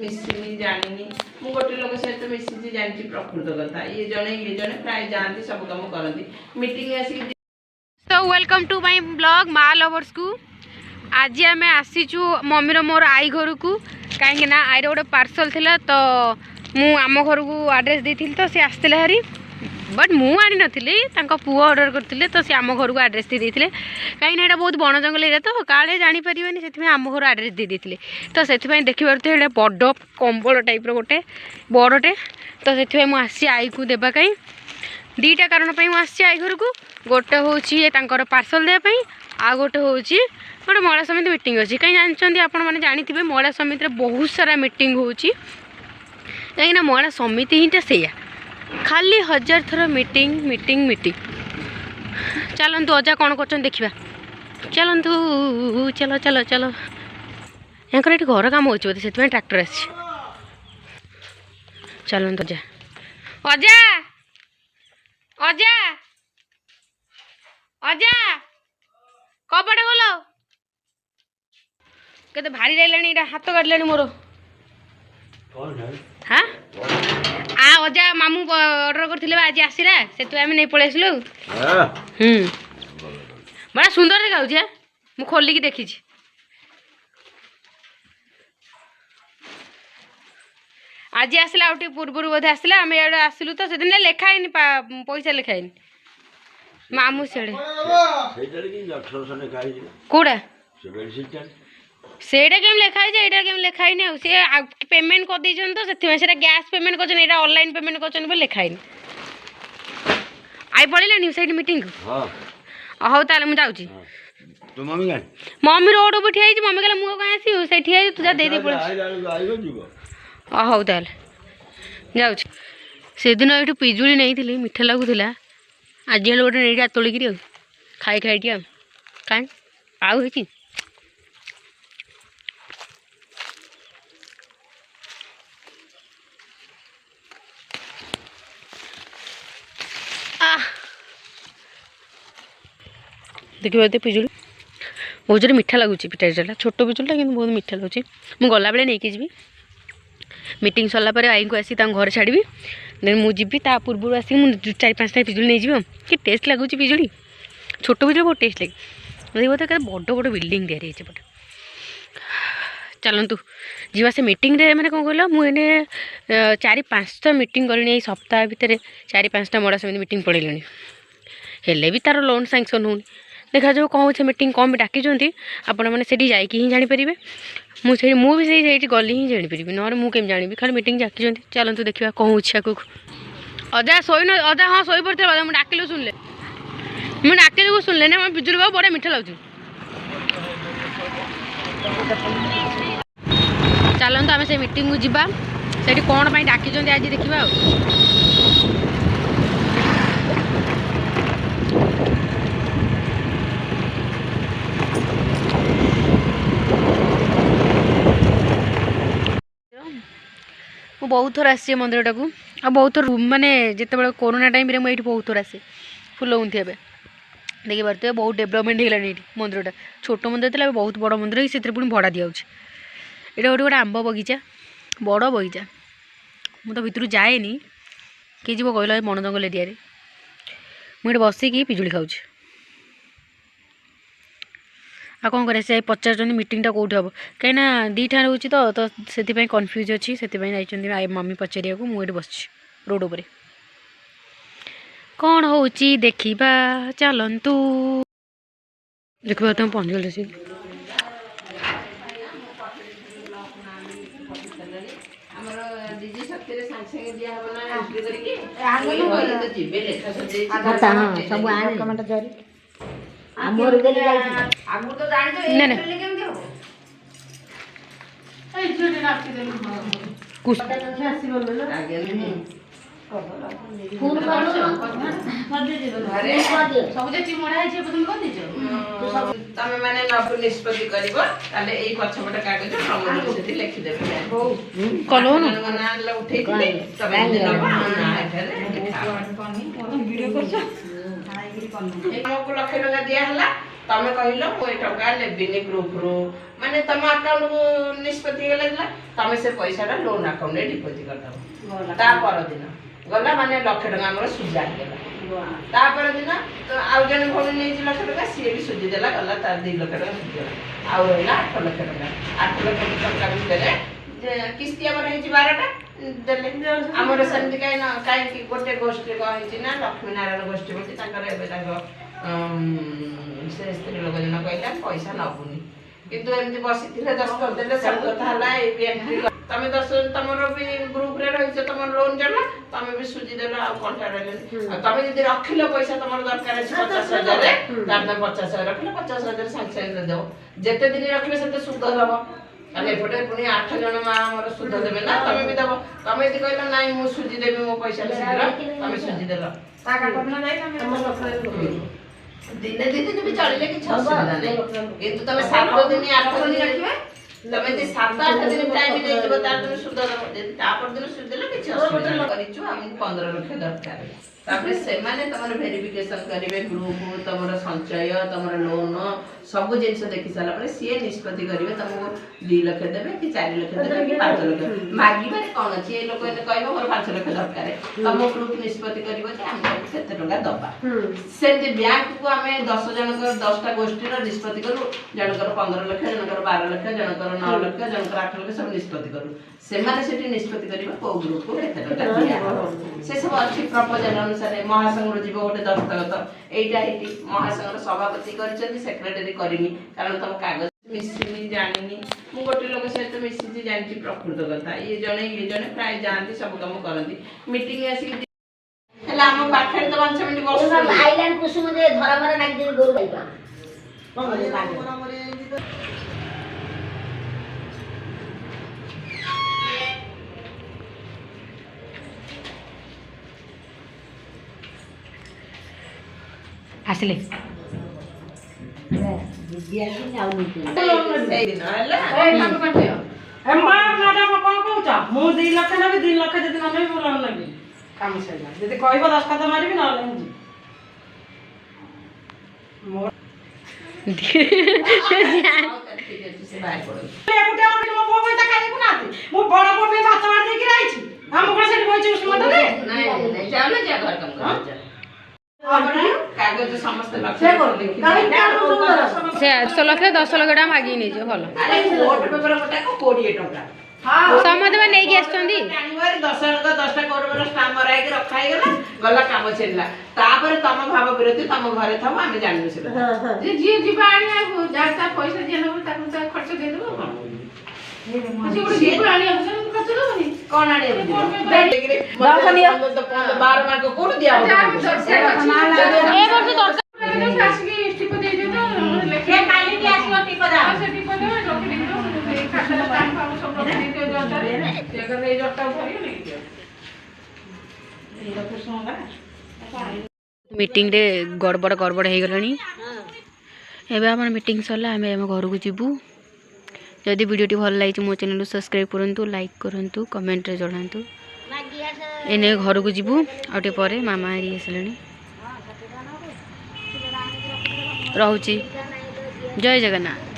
मिसिनी जानी मु गोटे लोक सहित मिसी जानी प्रकृत कथा ये जड़े प्राय जाती सब कम करती मीटिंग आसिक। So welcome to my blog मा लवर्स को। आज आम आसीचु मम्मी मोर आई घर को कहीं आईर गोटे पार्सल थिला तो मु आम घर को आड्रेस देती तो सी आसते हारी बट मु आनी नथिली तांको पुओ ऑर्डर करथिले तो सी आम घर को आड्रेस दे देथिले कहीं ना बहुत बण जंगल एरिया तो काले जानी परिबेनी सेति आम घर आड्रेस दे देथिले तो सेति देखि पारते एटा बड़ कंबल टाइप रो गोटे बड़टे तो सेति मु आसी आई को देबा कहीं दीटा कारण मु आसी आई घर को गोटे होची तांकर पार्सल देबा पई आ गोटे होची गोटे महिला समिति मीटिंग अच्छी कहीं जानते आपण मैंने जानी महिला समिति बहुत सारा मीटिंग होची कहीं महिला समिति ही से खाली 1000 थर मीटिंग मीटिंग मीटिंग। चलतु अजा कौन कर देखा चलतु चलो चलो चलो यहाँ ये घर कम हो ट्रैक्टर आसी चलतु अजा अजा अजा अजा कपड़ा बोलो केते भारी रहलानी हाथ काटलानी मोर हाँ आ अजा मामू ऑर्डर करथिले आज आसीला से आम नहीं पळै आसलु बड़ा सुंदर देखा मु खोलिकी देखी आज आसला आउट पूर्व बोधे आसला आम इे आसलु तो से दिन लेखाइन पैसा लेखाइन मामू से कौड़ा सेटा केम लिखाई एटा केम लिखाई नहीं सी पेमेंट कर दे तो से गैस पेमेंट कर ऑनलाइन पेमेंट कर लिखाई आई पड़े सही मीटिंग हाँ ताले मुझे जाऊँगी मम्मी रोड पर ठिया मम्मी कहला मुझे कहीं आसू से ठिया तू जा दे पड़े हाँ ताल जाऊँ से दिन ये पिजुड़ी नहीं मीठा लगुला आज हेल्ले गोटे नहीं तोलिकी खाई खाई कहीं आउ है देखिए पिजुड़ी बहुत जोर मीठा लगुच पिठाटा छोट पिजुड़ा कि बहुत मीठा लगुच मुझे गला बेले नहीं जी मीटिंग सरला आई को आसी घर छाड़ी देन मुझे पूर्व आसिक मुझे 4-5टा पिजुड़ी नहीं जी कि टेस्ट लगुच पिजुड़ी छोट पिजुड़ी बहुत टेस्ट लगे देखिए बड़ बड़ बिल्डिंग तैयारी पटे चलतु जीवा से मीटिंग रे मैंने कौन कहल मुझे 4-5टा मीटिंग करी सप्ताह भितर 4-5टा महिला समिति मीटिंग पड़े हेले भी तार लोन सैंक्शन होनी देखा जो कौन से मीटिंग कौन भी डाकी आपण मैंने से जाकि ही जापर मुझे भी गली ही जापर ना मुझे जानी खाली मीटिंग डाकी चलतु देखा कौन हो आगे अजा शोन अजा हाँ शो पड़े अजा मुझे डाकिलु शुणले मुझे डाकिलु शुणले ना बिजुली बाबू बड़ा मीठा लगे चलतु आम से मीटिंग को जीवा से कौन डाकी आज देखा मु बहुत थर आसी मंदिर टाक आ बहुत थर माने जिते कोरोना टाइम रे मुझे बहुत थर आसे फुल उठी ए देखिए पारे बहुत डेभलपमेंट होगा ये मंदिरटा छोट मंदिर था बहुत बड़ मंदिर से पुणी भड़ा दिया यहाँ गोटे गोटे आंब बगीचा बड़ बगीचा मुझे भितर जाएनि किए जीव कहल बण जंगल एरिया मुझे बसिकी पिजुड़ी खाऊँ आ कौन कर पचार मीटिंगटा कौटी हम कहीं दीठा रोचे तो से कन्फ्यूज अच्छी से मम्मी पचारिया को मुझे बस रोड पर कौन हो देखा चलतु देखा तुम पहुँचल से तमें मैंने नबु निष्पत्ति करिवो ताले एई पछपट कागज प्रमाण सेति लिखि देबे कलो न ना उठेई दिले तबे नबा ना एठारे वीडियो करछ हमको लक्ष टका दिया हला ତମେ କହିଲ ମୁଁ ଏ ଟଙ୍କା ନେବିନି ଗ୍ରୁପରୁ ମାନେ ତମ ଆକାଉଣ୍ଟକୁ ନିଷ୍ପତ୍ତି ହେଇଗଲା ତମେ ସେ ପଇସାଟା ଲୋନ୍ ଆକାଉଣ୍ଟରେ ଡିପୋଜିଟ୍ କରିଦେବ। ତା ପରଦିନ ଗଲା ମାନେ ଲକ୍ଷେ ଟଙ୍କା ଆମର ସୁଝା ହେଇଗଲା। ତା ପରଦିନ ଆଉ ଜଣେ ଭଉଣୀ ନେଇଛି ଲକ୍ଷେ ଟଙ୍କା ସିଏ ବି ସୁଝି ଦେଲା ଗଲା ତାର 2 ଲକ୍ଷ ଟଙ୍କା ସୁଝିଗଲା। ଆଉ ରହିଲା 8 ଲକ୍ଷ ଟଙ୍କା। 8 ଲକ୍ଷ ଟଙ୍କା ଭିତରେ କିସ୍ତି ଆମର ହେଇଛି 12ଟା ଦେଲେ। ଆମର ସେମିତି କାହିଁକି ଗୋଟେ ଗୋଷ୍ଠୀ କ'ଣ ହେଇଛି ନା ଲକ୍ଷ୍ମୀ ନାରାୟଣ ଗୋଷ୍ଠୀ ବୋଲି ତାଙ୍କର ଏବେ ତାଙ୍କ ସେ ସ୍ତ୍ରୀ ଲୋକ ଜଣ କହିଲା ପଇସା ନବୁନି କିନ୍ତୁ ଏମିତି ବସିଥିଲେ ଦସ୍ତଖତ ଦେଲେ ସବୁ କଥା ହେଲା। ଏଇ ଏଣ୍ଟ୍ରି ତମେ ତମର ବି ଗ୍ରୁପରେ ରହିଛ ତମର ଲୋନ୍ ଜମା ତମେ ବି ସୁଝିଦେଲ ଆଉ କଣ୍ଟା ରହିଲେ। ତମେ ଯଦି ରଖିଲ ପଇସା ତମର ଦରକାର ଅଛି 50,000 ତାହେଲେ ତମେ 50,000 ରଖିଲ 50,000 ସାଙ୍ଗେ ସାଙ୍ଗେ ଦେବ। ଯେତେ ଦିନ ରଖିଲେ ସେତେ ସୁଧ ଦବ। ତାହେଲେ ଏପଟେ ପୁଣି 8 ଜଣ ମା ଆମର ସୁଧ ଦେବେ ନା ତମେ ବି ଦବ। ତମେ ଯଦି କହିଲ ନାଇଁ ମୁଁ ସୁଝିଦେବି ମୋ ପଇସା ଶୀଘ୍ର ତମେ ସୁଝିଦେଲ ଦିନେ 2 ଦିନ ବି ଚଳିଲେ କିଛି ଅସୁବିଧା ନାହିଁ। କିନ୍ତୁ ତମେ 7 ଦିନ 8 ଦିନ ରଖିବେ ତମେ ଯଦି 7-8 ଦିନ ଟାଇମ୍ ଦେଇଯିବ ତାର ଦିନ ସୁଧ ଦବ। ଯଦି ତାପର ଦିନ ସୁଧ ଦେଲେ କିଛି ଅସୁବିଧା ନାହିଁ। କରିଛୁ ଆମକୁ 15 ଲକ୍ଷ ଦରକାର। ତାପରେ ସେମାନେ ତମର ଭେରିଫିକେସନ କରିବେ ଗ୍ରୁପ ତମର ସଞ୍ଚୟ ତମର ଲୋନ ସବୁ ଜିନିଷ ଦେଖି ସାରିଲା ପରେ ସିଏ ନିଷ୍ପତ୍ତି କରିବେ ତମକୁ 2 ଲକ୍ଷ ଦେବେ କି 4 ଲକ୍ଷ ଦେବେ କି 5 ଲକ୍ଷ। ମାଗିବାରେ କ'ଣ ଅଛି? ଏ ଲୋକ ଏନେ କହିବ ମୋର 5 ଲକ୍ଷ ଦରକାର ତମ ଗ୍ରୁପ ନିଷ୍ପତ୍ତି କରିବ ଯେ ଆମେ ତାକୁ କେତେ ଟଙ୍କା ଦବା। ସେମିତି ବ୍ୟାଙ୍କକୁ ଆମେ 10 ଜଣଙ୍କର 10ଟା ଗୋଷ୍ଠୀର ନିଷ୍ପତ୍ତି କରୁ। ଜଣଙ୍କର 15 ଲକ୍ଷ ଜଣଙ୍କର 12 ଲକ୍ଷ ଜଣଙ୍କର 9 ଲକ୍ଷ ଜଣଙ୍କର 8 ଲକ୍ଷ ସବୁ ନିଷ୍ପତ୍ତି କରୁ। ସେମାନେ ସେଠି ନିଷ୍ପତ୍ତି କରିବେ କୋଉ ଗ୍ରୁପକୁ କେତେ ଟଙ୍କା ଦିଆହବ। ସେ ସବୁ ଅଛି ପ୍ରପୋଜାଲ ଅନୁସାରେ ମହାସଂଘରୁ ଯିବ ଗୋଟେ ଦସ୍ତଖତ ଏଇଟା ଏଇଠି ମହାସଂଘର ସଭାପତି କରିଛନ୍ତି ସେକ୍ରେଟାରୀ କରିନି କାରଣ ତମ କାଗଜ ମିଶିନି ଜାଣିନି। ମୁଁ ଗୋଟେ ଲୋକ ସହିତ ମିଶିଛି ଜାଣିଛି ପ୍ରକୃତ କଥା। ଇଏ ଜଣେ ପ୍ରାୟ ଯାଆନ୍ତି ସବୁ କାମ କରନ୍ତି ମିଟିଂ ଆସିକି ହେଲେ ଆମ ପାଖରେ ତ 5 ମିନିଟ୍ ବସୁଛନ୍ତି। ଆଇଲାଣ୍ଡ କୁସୁମ ଯେ ଧରା ମରା ଲାଗି ଗୋରୁ ଗାଇবা ଆସିଲେ ସେଇଦିନ ହେଲା ମା ମ୍ୟାଡାମ କଣ କହୁଛ? ମୁଁ 2 ଲକ୍ଷ ନେବି 2 ଲକ୍ଷ ଯଦି ନ ନେବି ମୁଁ ଲୋନ୍ ନେବି। କାମ ସରିଲା ଯଦି କହିବ ଦସ୍ତଖତ ମାରିବି ନହେଲେ ମୁଁ ଯିବି। ମୁଁ ବଡ ପୁଅ ପାଇଁ ଭାତ ମାରି ଦେଇକି ରହିଛି। ଆମ କଣ ସେଠି ବଇଛି ଉଷ୍ମ ଦେଲେ କାଗଜ ସମସ୍ତେ ସେ 8 ଲକ୍ଷ 10 ଲକ୍ଷ ଟଙ୍କା ମାଗିକି ନେଇଯିବ ଭଲ। କୋର୍ଟ ପେପର ଗୋଟାକ 20 ଟଙ୍କା ସମସ୍ତେ ବା ନେଇକି ଆସିଛନ୍ତି। 10ଟା କୋର୍ଟ ପେପର ଷ୍ଟାମ୍ପ ମରା ହେଇକି ରଖା ହେଇଗଲା ଗଲା କାମ ଛିଡ଼ିଲା। ତାପରେ ତମ ଭାବ ବିରୋଧୀ ତମ ଘରେ ଥାଉ ଆମେ ଜାଣିବୁ ସେଟା ଯିଏ ଯିବା ଆଣିବାକୁ ଯାହାର ତା ପଇସା ଯିଏ ନେବ ତାକୁ ତା ଖର୍ଚ୍ଚ ଦେଇଦେବ। କଣ ଆଣିବାକୁ 12 ମାର୍କ କୋଉଠୁ ଦିଆ ହବ? मीटिंग रे गड़बड़ हो गलानी। एबे आम मीटिंग सरला आम घर को जीवु। जदि वीडियो भल लगी मो चैनल सब्सक्राइब करूँ लाइक करूँ कमेंट रे जनातु। एने घर को जीवु आउटे परे मामा हरी आसले रोची। जय जगन्नाथ।